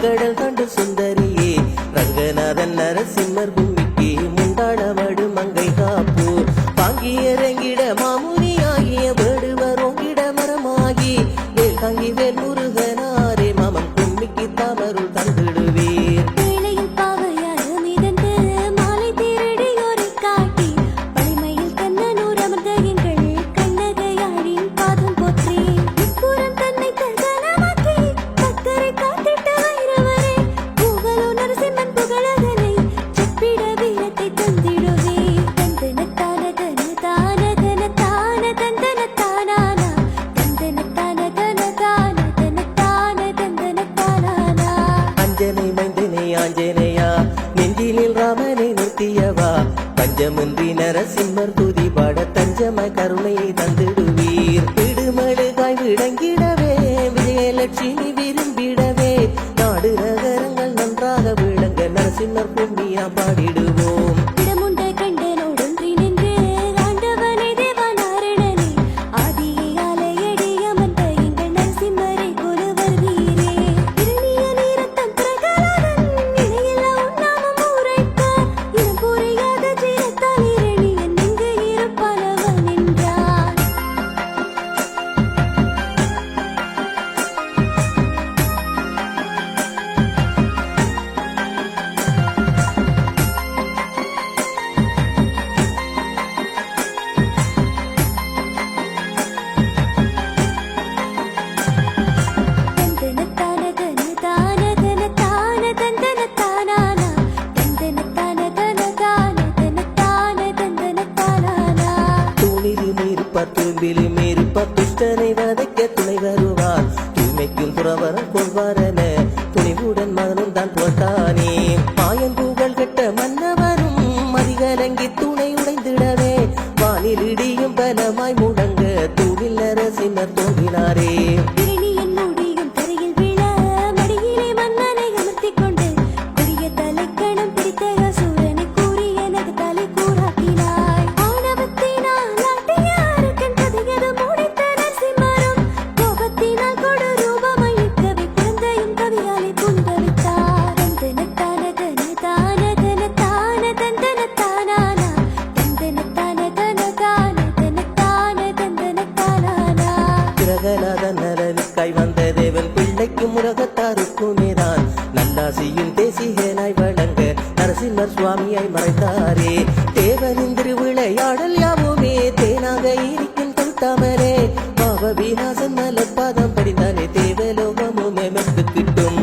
கடல் கண்டு சுந்தரியே ரங்கநாதன் நரசிம்மர் பூமிக்கு முண்டாளவடு மங்கை காப்பு பாங்கி இறங்கிட மாமுனி ஆகிய வேடுவரோங்கிட மரமாகி வேல் தாங்கி வேல் முருகனாரே மாமன் கும்மிக்கு தாமருள் தந்திடுவீர் ஆஞ்சநேயா நெஞ்சிலில் ராமனை நிறுத்தியவா பஞ்சமின்றி நரசிம்மர் துதி பாட தஞ்சமாய் கருணையை தந்திடுவீர் விடுமழுகாய் விளங்கிடவே விஜயலட்சுமி விரும்பிடவே நாடு நகரங்கள் நன்றாக விளங்க நரசிம்மர் புண்ணியா பாடிடுவோம் துஷ்டனை வதைக்க துணை வருவார் தூய்மைக்கும் துறவரம் கொள்வாரென துணிவுடன் மகனும் தான் போட்டானே மாயன் புகழ் கெட்ட மன்னவரும் மதிகலங்கி துணை உடைந்திடவே வானில் இடியும் பலமாய் முடங்க தூவில் நரசிம்மர் தோன்றினாரே நலனுக்காய் வந்த தேவன் பிள்ளைக்கும் உலகத்தாருக்குமேதான் நல்லாசியும் தேசிகனாய் வழங்க நரசிம்மர் சுவாமியாய் மறைத்தாரே தேவனின் திருவிளையாடல் யாவுமே தேனாக இருக்கும் தவித்தாமலே பாவ விநாசன் மலப்பாதம் படித்தாலே தேவலோகமுமே மெத்து கிட்டும்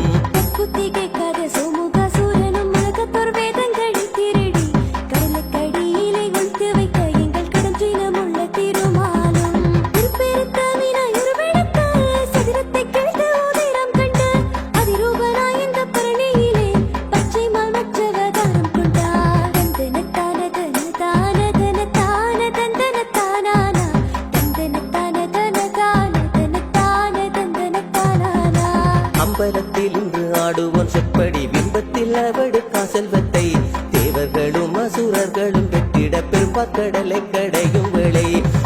அம்பலத்தில் இன்று ஆடுவோன் செப்படி பிம்பத்தில் அவடுக்கா செல்வத்தை தேவர்களும் அசுரர்களும் பெற்றிட பெரும்பாக்கடலை கடையும் வேளை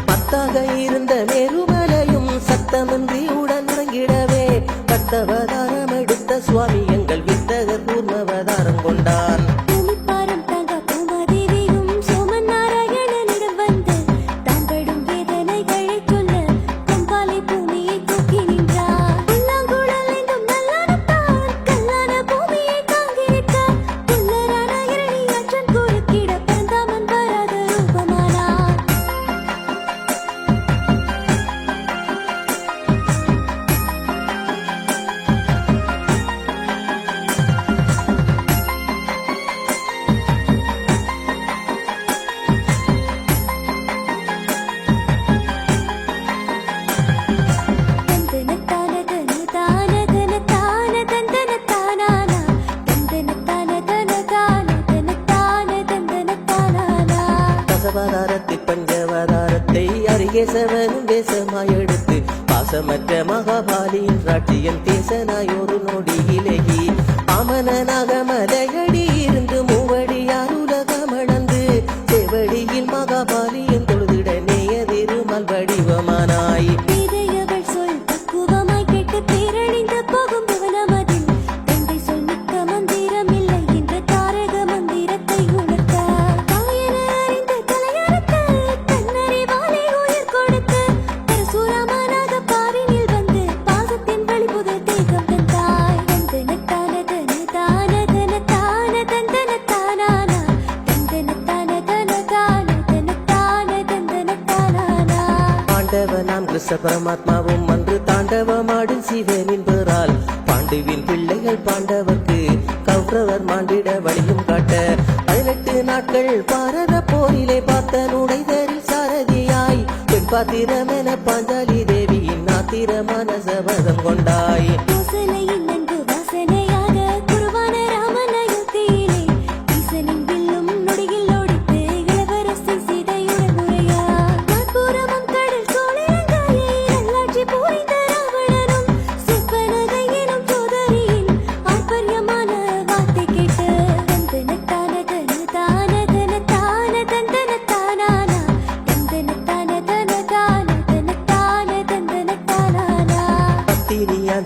மத்தாக இருந்த மேருமலையும் சத்தமின்றி உடன் இறங்கிடவே பத்தவதாரம் எடுத்த சுவாமி எங்கள் வித்தகர் பூர்ணவதாரம் கொண்டான் பஞ்சவதாரத்தை அரிகேசவனும் வேசமாய் எடுத்து பாசமற்ற மகாபாலியின் ராட்சியம் தேசனாய் ஒரு நொடியிலேகி ஆமனாக மலையடி இருந்து மூவடியார் உலகமணந்து செவடியில் மகாபாலியும் தொழுதிட நேயதிருமல் வடிவமானாய் சொல் பக்குவமாய் கேட்டு பேரழிந்து போகும் புவனமதில் தந்தை பரமாத்மாவும் அன்று தாண்டவமாடும் சிவனின் பெறால் பாண்டுவின் பிள்ளைகள் பாண்டவர்க்கு கௌரவர் மாண்டிட வழியும் காட்ட 18 நாட்கள் பாரத போரிலே பார்த்த நுடைதரில் சாரதியாய் பெண் பாத்திரமென பாஞ்சாலி தேவியின் ஆத்திரமான சபதம் கொண்டாய்.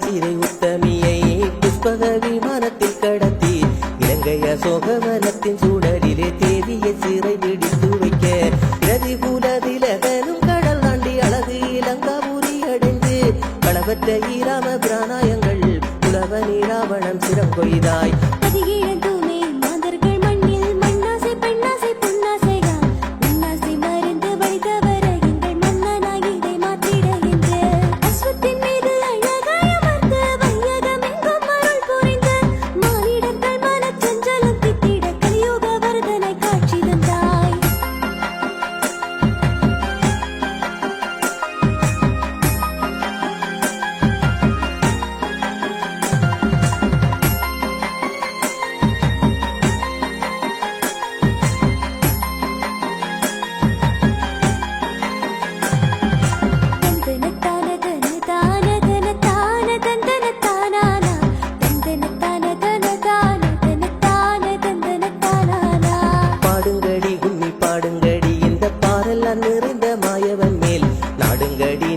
சீரை உத்தமியை புஷ்பக விமானத்தில் கடத்தி இலங்கைய சோகவனத்தின் சூழலிலே தேவிய சிறை பிடித்து வைக்க பிரதிபூலதிலகனும் கடல் தாண்டி அழகு இலங்காபுரி அடைந்து களவற்ற ஈராம பிராணாயங்கள் புலவனி ராவணன் சிரம் கொய்தாய்.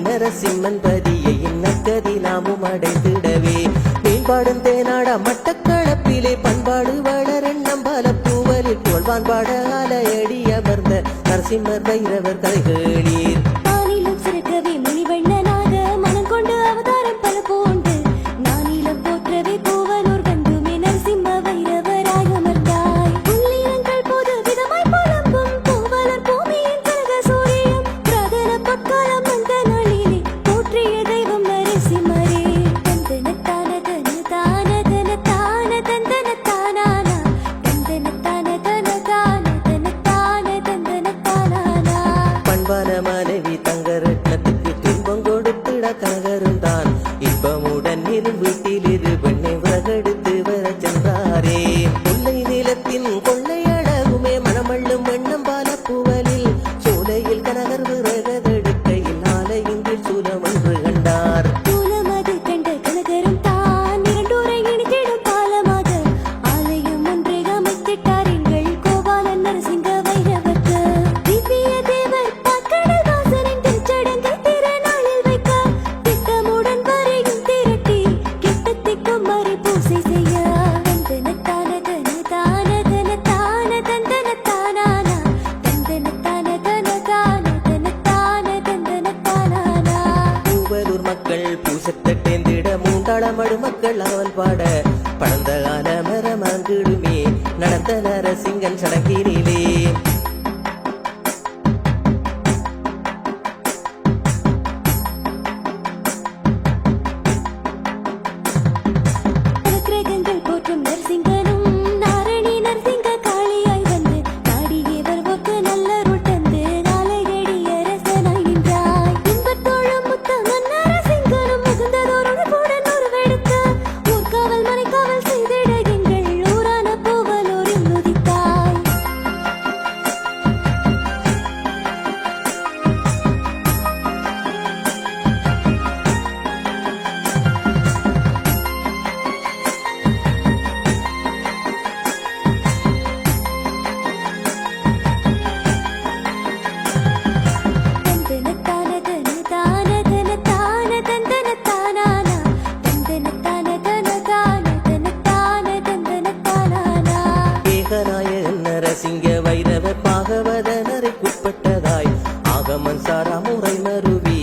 நரசிம்மன் பதியை நக்கதி நாமும் அடைந்திடவே மேம்பாடும் தேனாட மட்டக்களப்பிலே பண்பாடு வளரெண்ணம் பல பூவலில் புகழ்வான் பாட அலையடி அமர்ந்த நரசிம்மர் பைரவர் கதைகளீர். சிறக்கவே மணிவண்ணனாக மனம் கொண்டு அவதாரம் பல போன்று நானிலம் போற்றவே பூவலூர் வந்துமே நரசிம்ம வைரவராய் அமர்ந்தாய். புள்ளியங்கள் பொது விதமாய் புலம்பும் பூவலர் பூமியின் கனக சூரியம் பிரதன பொற்காலம் வந்த நாளிலே போற்றிய தெய்வம் நரசிம்மரே. தந்தனத்தான தன தான தன தான தந்தன தானானா தந்தன தான தன தான தன தான தந்தன தானானா. பண்பான மனைவி தங்கரட்னத்துக்கு துன்பம் கொடுத்திட கனகருந்தான் இன்பமுடன் இரு வீட்டில் இரு பெண்ணை விறகெடுத்து வர சென்றாரே. கொள்ளை நிலத்தின் கொள்ளை அழகுமே மனமள்ளும் எண்ணம் பால பூவலில் சோலையில் கனகர் விறகெடுக்கையில் ஆலையின் கீழ் சூலம் ஒன்று கண்டார். சூலமது கண்ட கனகரும் தான் இரண்டூரை இணைத்திடும் பாலமாக ஆலயம் ஒன்றை அமைத்திட்டார் எங்கள் கோபாலன் நரசிங்க வைரவர்க்கு. திவ்ய தேவர் பாக்கடல் வாசனின் திருச்சடங்கை திருநாளில் வைக்க திட்டமுடன் வரையும் திரட்டி கிட்டத்திற்கும் மறை பூசை செய்ய. தந்தனத்தான தன தான தன தான தந்தன தானானா தந்தன தான தன தான தன தான தந்தன தானானா. பூவலூர் மக்கள் பூசத்தட்டேந்திட மூண்டாளமடு மக்கள் அவள் பாட படந்த கால மரமாங்கிடுமே நடந்த நரசிங்கன் சடங்கினிலே. கிரகங்கள் போற்றும் நரசிங்கனும் நாரணி நரசிங்க காளியாய் வந்து நாடியே வருவோர்க்கு நல்லருள் தந்து நாளையடி அரசனாய் நின்றாய். இன்பத்தோழும் முத்தமன் நரசிங்கனும் முகுந்ததோருடன் கூடன் உருவெடுக்க ஊர்காவல் மனைக்காவல் செய்திட எங்கள் ஊரான பூவலூரில் உதித்தாய். தந்தனத்தான தன தான தன தான தந்தன தானானா தந்தன தான தன தான தன தான தந்தன தானானா. ஏகநாயகன் நரசிங்க வைரவர் பாகவதனரைக்குட்பட்டதாய் ஆகமன் சாரா முறை மருவி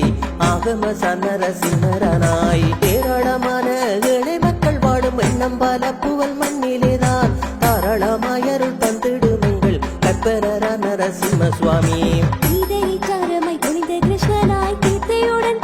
ஆகம நரசிம்மரனாய் ஏராளமான ஏழை மக்கள் வாடும் எண்ணம் பல புவல் மண்ணிலேதான் தாராளமாயருள் தந்திடுமெங்கள் கற்பரரா நரசிம்ம சுவாமி. கீதையை சாரமாய் துணிந்த கிருஷ்ணனாய் கீர்த்தியுடன்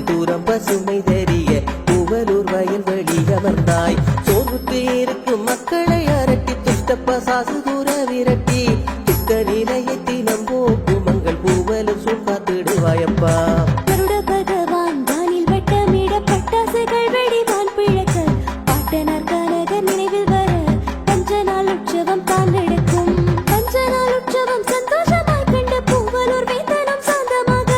தூரம் பசுமை தெரிய பூவலூர் வயல்வெளி அமர்ந்தாய். சோர்வுக்கு இருக்கும் மக்களை அரட்டி துஷ்ட பசாசு தூர விரட்டி துக்க நிலையை தினம் போக்கும் மங்கள் பூவலூர் சூழ்காத்திடுவாயப்பா. கருட பகவான் வானில் வட்டமிட பட்டாசுகள் வெடிவான் பிழக்க பாட்டனார் கனகர் நினைவில் வர பஞ்ச நாள் உற்சவம் தான் நடக்கும். பஞ்ச நாள் உற்சவம் சந்தோஷமாய் கண்ட பூவலூர் வேந்தனும் சாந்தமாக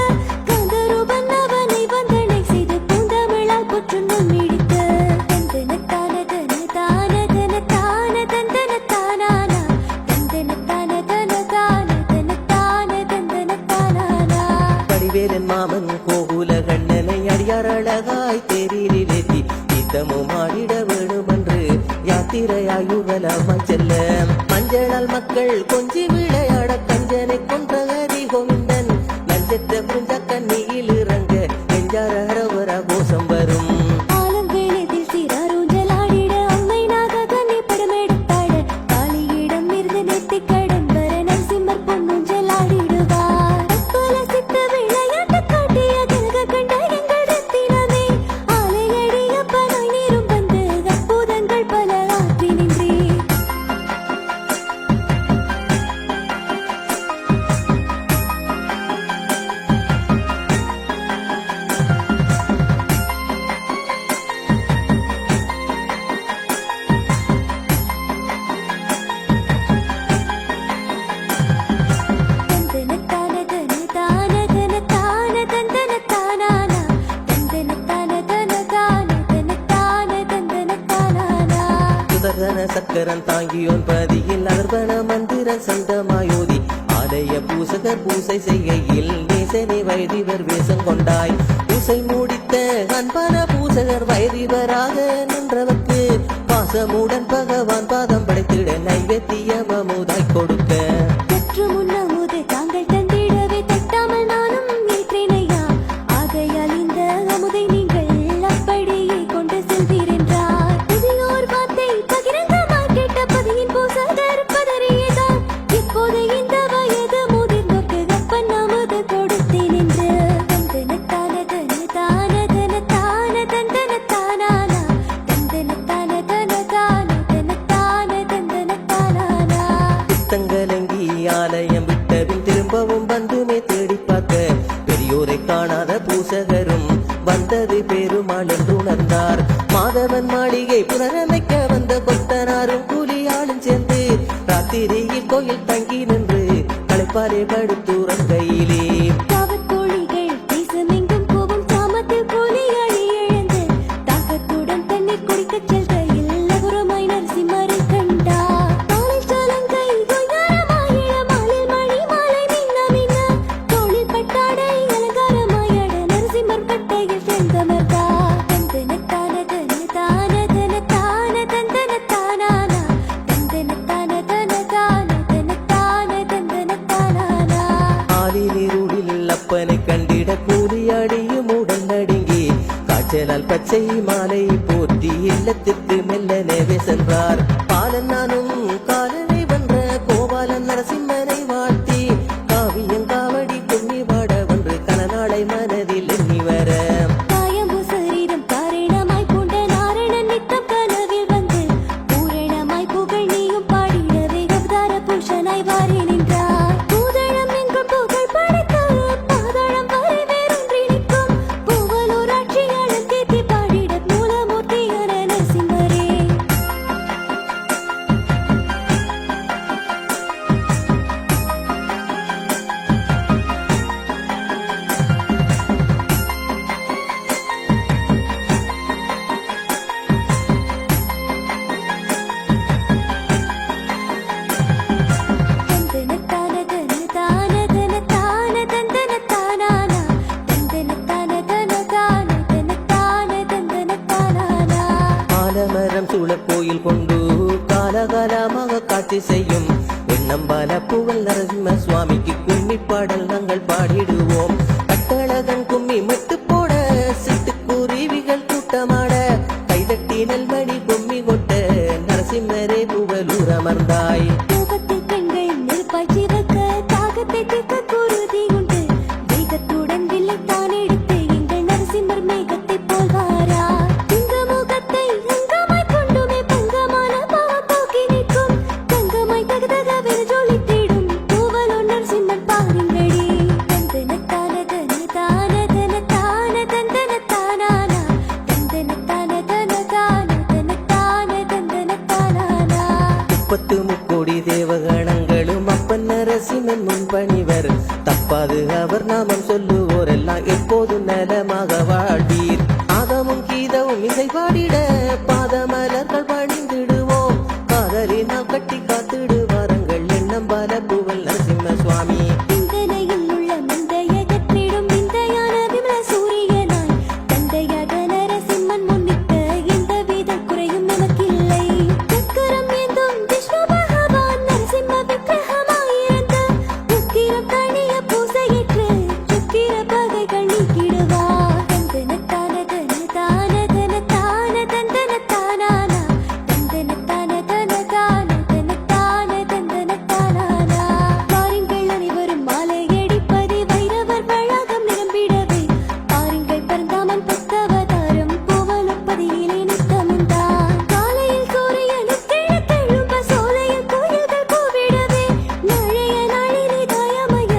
கந்தரூபன் அவனை வந்தனை செய்து பூந்தமிழால் புற்றுநோய் நீடிக்க தந்தன தான தன தான தன தான தந்தன தானானா தந்தன தான தன தான தன தான தந்தன தானானா. படிவேலன் மாமன் கோகுல கண்ணனை அடியார் அழகாய் தேரிலேத்தி நித்தமும் ஆடிட வேணுமென்று யாத்திரையாய் ஊர்வலமாய் செல்ல மஞ்சளால் மக்கள் கொஞ்சி விளையாட கஞ்சனை கொன்ற ஹரி கோவிந்தன் நஞ்சத்த புரிஞ்ச கண்ணியில் இறங்க நெஞ்சார ஹரவர கோஷம் வரும். ஆலம் வேளையில் சீராரூஞ்சலாடிட அம்மை நாக கண்ணி படமெடுத்தாட காளியிடம் இருந்து நெத்தி கடன் வர நரசிம்மர் பொன்னூஞ்சலாடிடுவார். பல சித்த விளையாட்டு காட்டிய கனக கண்ட எங்கள் ரத்தினமே ஆலையடியப்பனாய் நீரும் வந்து அற்புதங்கள் பல ஆற்றி நின்றே. தந்தன தான தன தான தன தான தந்தன தானானா தந்தன தான தன தான தன தான தந்தன தானானா. சுதர்சன சக்கரன் தாங்கியோன் பதியில் அகர்வன மந்திரன் சந்தமாயோதி ஆலய பூசகர் பூசை செய்கையில் நேசனே வைதிவர் வேஷம் கொண்டாய். பூசை முடித்த அன்பான பூசகர் வைதிவராக நின்றவர்க்கு பாசமுடன் பகவான் பாதம் படைத்திட நைவேத்தியம் அமுதாய் கொடுக்க சற்று முன்னமுது தாங்கள் தந்திடவே தட்டாமல் நானும் ஏற்றேனையா. ஆகையால் இந்த அமுதை நீங்கள் அப்படியே கொண்டு செல்வீர் என்றார். புதியோர் வார்த்தை பகிரங்கமாய் கேட்ட பதியின் பூசகர் பதறியதால் இப்போது இந்த வயது முதிர்ந்தோர்க்கு அப்பன் அமுது கொடுத்தேன் என்று தந்தன தான தன தான தன தான தந்தன தானானா தந்தன தான தன தான தன தான தந்தன தானானா. புத்தங்கலங்கி ஆலயம் விட்டபின் திரும்பவும் வந்துமே தேடி பார்க்க பெரியோரை காணாத பூசகரும் வந்தது பெருமாள் என்று உணர்ந்தார். மாதவன் மாளிகை புனரமைக்க வந்த கொத்தனாரும் கூலியாளும் சேர்ந்து ராத்திரியில் கோயில் தங்கி நின்று களைப்பாலே படுத்துறன் கையிலே காவற்கோழிகள் தேசமெங்கும் போகும் சாமத்தில் கூலியாளி இழந்து தாகத்துடன் தண்ணீர் குடிக்கச் செல்கையில் அகுரமாய் நரசிம்மரை கண்டார். காலில் சலங்கை கொய்யாரமாய் இளமாலில் மணி மாலை மின்ன மின்ன தோளில் பட்டாடை அலங்காரமாயட நரசிம்மர் கட்டையில் சென்றமர்ந்தார். தந்தன தான தன தான தன தான தந்தன தானானா தந்தன தான தன தான தன தான தந்தன தானானா. ஆலினிருளில் அப்பனை கண்டிட கூலியாடியும் உடன் நடுங்கி காய்ச்சலால் பச்சை மாலை போற்றி இல்லத்திற்கு மெல்லனவே சென்றார். பாலன் நானும் காலனை வென்ற கோபாலன் நரசிம்மனை வாழ்த்தி காவியங்காவடி கும்மி பாட ஒன்று கனநாளை மனதில் எண்ணி வர காயம்பு சரீரம் காரணமாய் பூண்ட நாரணன் நித்தம் கனவில் வந்து பூரணமாய் புகழ் நீயும் பாடிடவே அவதார புருஷனாய் வாரி நின்றார். பூதளம் எங்கும் புகழ் படைக்க பாதாளம் வரை வேறொன்றி நிற்கும் பூவலூர் ஆட்சியாளன் தேத்தி பாடிட மூலமூர்த்தியான நரசிம்மரே. தந்தன தான தன தான தன தான தந்தன தானானா தந்தன தான தன தான தன தான தந்தன தானானா. ஆலமரம் சூழ கோயில் கொண்டு காலகாலமாக காட்சி செய்யும் எண்ணம்பால புகழ் நரசிம்ம சுவாமிக்கு கும்மி பாடல் நாங்கள் பாடிடுவோம். கட்டழகன் கும்மி மெட்டு போட சிட்டுக்குருவிகள் கூட்டமாட கைதட்டி நெல்மணி கும்மி கொட்ட நரசிம்மரே புகழூர் அமர்ந்தாய். கோபத்தில் பெண்கள் நெருப்பாய் சிவக்க தாகத்தை தீர்க்க குருதி உண்டு வேகத்துடன் வில்லைத்தான் எடுத்து எங்கள் நரசிம்மர் தேவகணங்களும் அப்பன் நரசிம்மன் முன்பணிவர் தப்பாது அவர் நாமம் சொல்லுவோரெல்லாம் எப்போதும் நலமாக வாழ்வீர் ஆகமும் கீதமும் இசை பாடிட பாதமலர்கள் பணிந்திடுவோம் காதலினால் கட்டி காத்திடுவாரங்கள் எண்ணம் பல புகழ் நரசிம்ம சுவாமி சிந்தனையில் உள்ள முந்தைய கற்றிடும் விந்தையான விமல சூரியனாய் தந்தையாக நரசிம்மன் முன்னிட்ட எந்த வித குறையும் நமக்கில்லை சக்கரம் ஏந்தும் விஷ்ணு பகவான் நரசிம்ம விக்கிரகமாயிருந்த உக்கிரம் தணிய பூசையிற்று சுக்கிர பகைகள் நீக்கிடுவார் தந்தனத்தான தனதான தனதான தந்தனத்தானானா தந்தனத்தான தனதான தனதான தந்தனத்தானானா பாருங்கள் அனைவரும் மாலையடிப்பதே வைரவர் வளாகம் நிரம்பிடவே பாருங்கள் பரந்தாமன் பத்தவதாரம் பூவலப்பதியிலே நித்தமுண்டான் காலையில் சூரியனும் கிழக்கெழும்ப சோலையில் கோயில்கள் பூவிடவே நாளைய நாளிலே தாயமய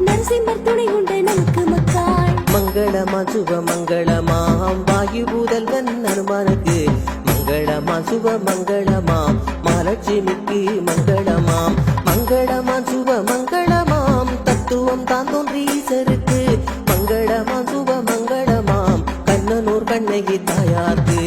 நரசிம்மர் துணை உண்டு நமக்கு மக்காள் மங்களமா சுப மங்களமாம் வாயு பூதல்வன் அனுமானுக்கு மங்களமா சுப மங்களமாம் மகாலட்சுமிக்கு மங்களமாம் மங்களமா சுப மங்களமாம் தத்துவம் தான் தோன்றி ஈசருக்கு மங்களமா சுப மங்களமாம் கண்ணனூர் கண்ணகி தாயார்க்கு